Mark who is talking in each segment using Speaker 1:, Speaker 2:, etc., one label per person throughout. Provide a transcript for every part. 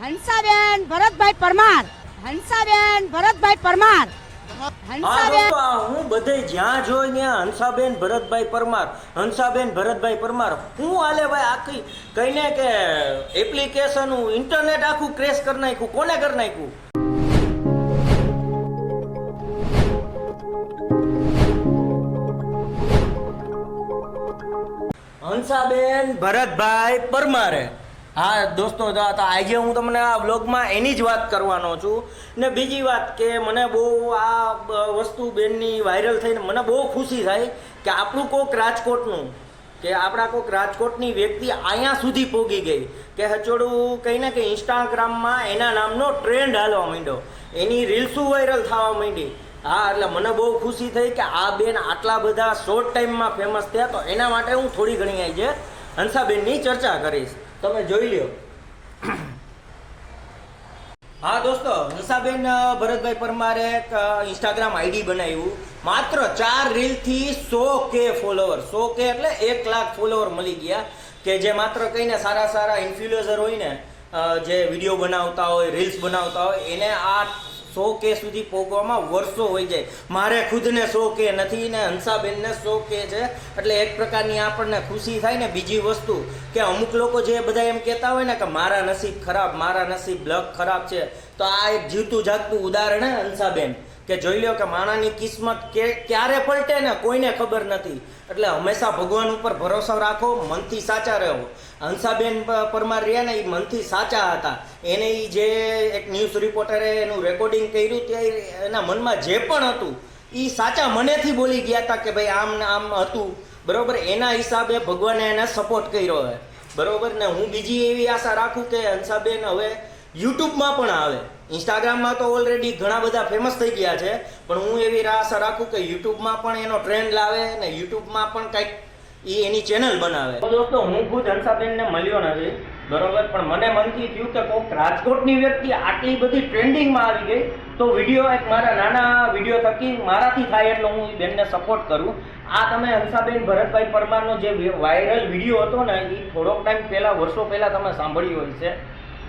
Speaker 1: હંસાબેન ભરતભાઈ પરમાર. હંસાબેન ભરતભાઈ પરમાર. હંસાબેન
Speaker 2: હું બધે જ્યાં જોઈ ત્યાં હંસાબેન ભરતભાઈ પરમાર, હંસાબેન ભરતભાઈ પરમાર. હું હાલે ભાઈ આખી કહીને કે એપ્લિકેશન ઇન્ટરનેટ આખું ક્રેશ કરી નાખ્યું. કોને કરી નાખ્યું? હંસાબેન ભરતભાઈ પરમારે. હા દોસ્તો, આજે હું તમને આ વ્લોગમાં એની જ વાત કરવાનો છું. ને બીજી વાત કે મને બહુ આ વસ્તુ બેનની વાયરલ થઈને મને બહુ ખુશી થાય કે આપણું કોક રાજકોટનું કે આપણા કોક રાજકોટની વ્યક્તિ અહીંયા સુધી પહોંચી ગઈ કે હચોડું કહીને કે ઇન્સ્ટાગ્રામમાં એના નામનો ટ્રેન્ડ હાલવા માંડ્યો, એની રીલ્સું વાયરલ થવા માંડી. હા, એટલે મને બહુ ખુશી થઈ કે આ બેન આટલા બધા શોર્ટ ટાઈમમાં ફેમસ થયા. તો એના માટે હું થોડી ઘણી આજે હંસાબેનની ચર્ચા કરીશ, તમે જોઈ લ્યો. હા દોસ્તો, હંસાબેન ભરતભાઈ પરમારે એક ઇન્સ્ટાગ્રામ આઈડી બનાવ્યું. માત્ર 4 રીલથી 100K ફોલોવર, 100K એટલે 1 લાખ ફોલોવર મળી ગયા. કે જે માત્ર કહીને સારા સારા ઇન્ફ્લુએન્સર હોય ને, જે વિડીયો બનાવતા હોય, રીલ્સ બનાવતા હોય, એને આ 100K સુધી પહોંચવામાં વર્ષો હોય જાય. મારે ખુદને 100K નથી ને હંસાબેનને 100K છે, એટલે એક પ્રકારની આપણને ખુશી થાય ને. બીજી વસ્તુ કે અમુક લોકો જે બધા એમ કહેતા હોય ને કે મારા નસીબ ખરાબ, મારા નસીબ લક ખરાબ છે, તો આ એક જીવતું જાગતું ઉદાહરણ હે હંસાબેન. કે જોઈ લો કે માણાની કિસ્મત ક્યારે પલટે ને કોઈને ખબર નથી. એટલે હંમેશા ભગવાન ઉપર ભરોસો રાખો, મનથી સાચા રહો. હંસાબેન પરમાર રહ્યા ને એ મનથી સાચા હતા. એને જે એક ન્યૂઝ રિપોર્ટરે એનું રેકોર્ડિંગ કર્યું ત્યારે એના મનમાં જે પણ હતું એ સાચા મનેથી બોલી ગયા હતા કે ભાઈ આમ ને આમ હતું, બરોબર. એના હિસાબે ભગવાને એને સપોર્ટ કર્યો છે, બરોબર. ને હું બીજી એવી આશા રાખું કે હંસાબેન હવે યુટ્યુબમાં પણ આવે. ઇન્સ્ટાગ્રામમાં તો ઓલરેડી ઘણા બધા ફેમસ થઈ ગયા છે, પણ હું એવી આશા રાખું કે યુટ્યુબમાં પણ એનો ટ્રેન્ડ લાવે ને યુટ્યુબમાં પણ કંઈક એની ચેનલ બનાવે. દોસ્તો, હું ખુદ હંસાબેનને મળ્યો નથી, બરોબર, પણ મને મનથી થયું કે કોઈક રાજકોટની વ્યક્તિ આટલી બધી ટ્રેન્ડિંગમાં આવી ગઈ તો વિડીયો એક મારા નાના વિડીયો થકી મારાથી થાય એટલો હું બેનને સપોર્ટ કરું. આ તમે હંસાબેન ભરતભાઈ પરમારનો જે વાયરલ વિડીયો હતો ને, એ થોડોક ટાઈમ પહેલાં, વર્ષો પહેલાં તમે સાંભળ્યું હોય છે.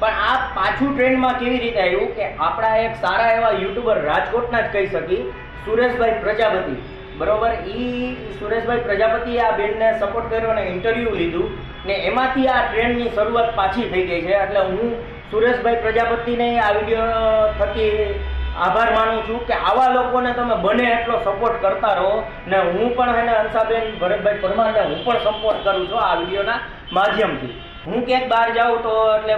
Speaker 2: પણ આ પાછું ટ્રેન્ડમાં કેવી રીતે આવ્યું કે આપણા એક સારા એવા યુટ્યુબર રાજકોટના જ કહી શકી, સુરેશભાઈ પ્રજાપતિ, બરોબર. સુરેશભાઈ પ્રજાપતિએ આ બેનને સપોર્ટ કર્યો અને ઇન્ટરવ્યૂ લીધું ને એમાંથી આ ટ્રેન્ડની શરૂઆત પાછી થઈ ગઈ છે. એટલે હું સુરેશભાઈ પ્રજાપતિને આ વિડીયો થકી આભાર માનું છું કે આવા લોકોને તમે બને એટલો સપોર્ટ કરતા રહો. ને હું પણ એને હંસાબેન ભરતભાઈ પરમારને હું પણ સપોર્ટ કરું છું આ વિડીયોના માધ્યમથી. હું ક્યાંક બહાર જાઉં તો એટલે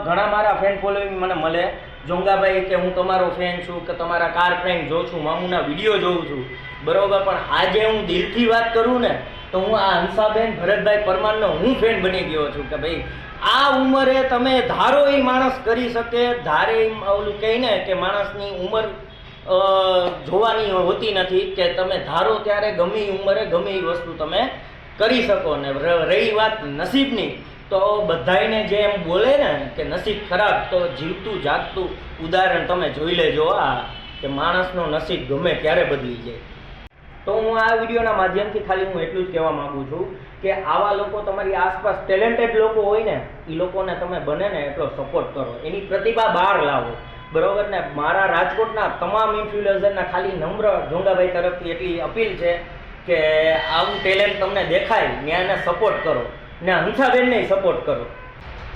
Speaker 2: ઘણા મારા ફ્રેન્ડ ફોલોઈંગ મને મળે, જોંગાભાઈ કે હું તમારો ફેન છું, કે તમારા કાર પ્રેન્ક જોઉં છું, મામુના વિડીયો જોઉં છું, બરોબર. પણ આજે હું દિલથી વાત કરું ને તો હું આ હંસાબેન ભરતભાઈ પરમારનો હું ફેન બની ગયો છું. કે ભાઈ આ ઉંમરે તમે ધારો એ માણસ કરી શકે, ધારે ઓલું કહે ને કે માણસની ઉંમર જોવાની હોતી નથી, કે તમે ધારો ત્યારે ગમે એ ઉંમરે ગમે એ વસ્તુ તમે કરી શકો. ને રહી વાત નસીબની, તો બધાને જે એમ બોલે ને કે નસીબ ખરાબ, તો જીવતું જાગતું ઉદાહરણ તમે જોઈ લેજો આ, કે માણસનો નસીબ ગમે ત્યારે બદલી જાય. તો હું આ વિડીયોના માધ્યમથી ખાલી હું એટલું જ કહેવા માગું છું કે આવા લોકો તમારી આસપાસ ટેલેન્ટેડ લોકો હોય ને, એ લોકોને તમે બને ને એટલો સપોર્ટ કરો, એની પ્રતિભા બહાર લાવો, બરોબર. ને મારા રાજકોટના તમામ ઇન્ફ્લુએન્સરના ખાલી નમ્ર જોંગાભાઈ તરફથી એટલી અપીલ છે કે આવું ટેલેન્ટ તમને દેખાય ત્યાં એને સપોર્ટ કરો ને હંસાબેનને સપોર્ટ કરો.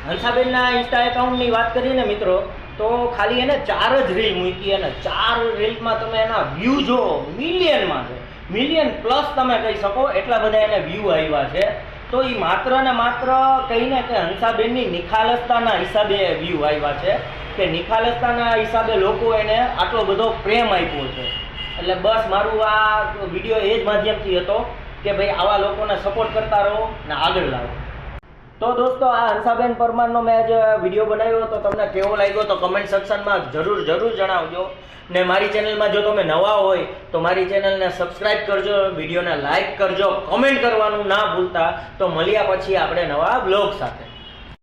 Speaker 2: હંસાબેનના ઇન્સ્ટા એકાઉન્ટની વાત કરીએ ને મિત્રો, તો ખાલી એને 4 જ રીલ મૂકી અને 4 રીલમાં તમે એના વ્યૂ જો મિલિયનમાં છે, મિલિયન પ્લસ તમે કહી શકો, એટલા બધા એને વ્યૂ આવ્યા છે. તો એ માત્ર ને માત્ર કહીને કે હંસાબેનની નિખાલસતાના હિસાબે વ્યૂ આવ્યા છે, કે નિખાલસતાના હિસાબે લોકો એને આટલો બધો પ્રેમ આપ્યો છે. એટલે બસ મારું આ વિડીયો એ જ માધ્યમથી હતો કે ભાઈ આવા લોકોને સપોર્ટ કરતા રહો ને આગળ લાવો. તો દોસ્તો, આ હંસાબેન પરમારનો મેં જે વિડીયો બનાવ્યો તો તમને કેવો લાગ્યો તો કમેન્ટ સેક્શનમાં જરૂર જણાવજો. ને મારી ચેનલમાં જો તમે નવા હોય તો મારી ચેનલને સબસ્ક્રાઈબ કરજો, વિડીયોને લાઈક કરજો, કમેન્ટ કરવાનું ના ભૂલતા. તો મળ્યા પછી આપણે નવા બ્લોગ સાથે.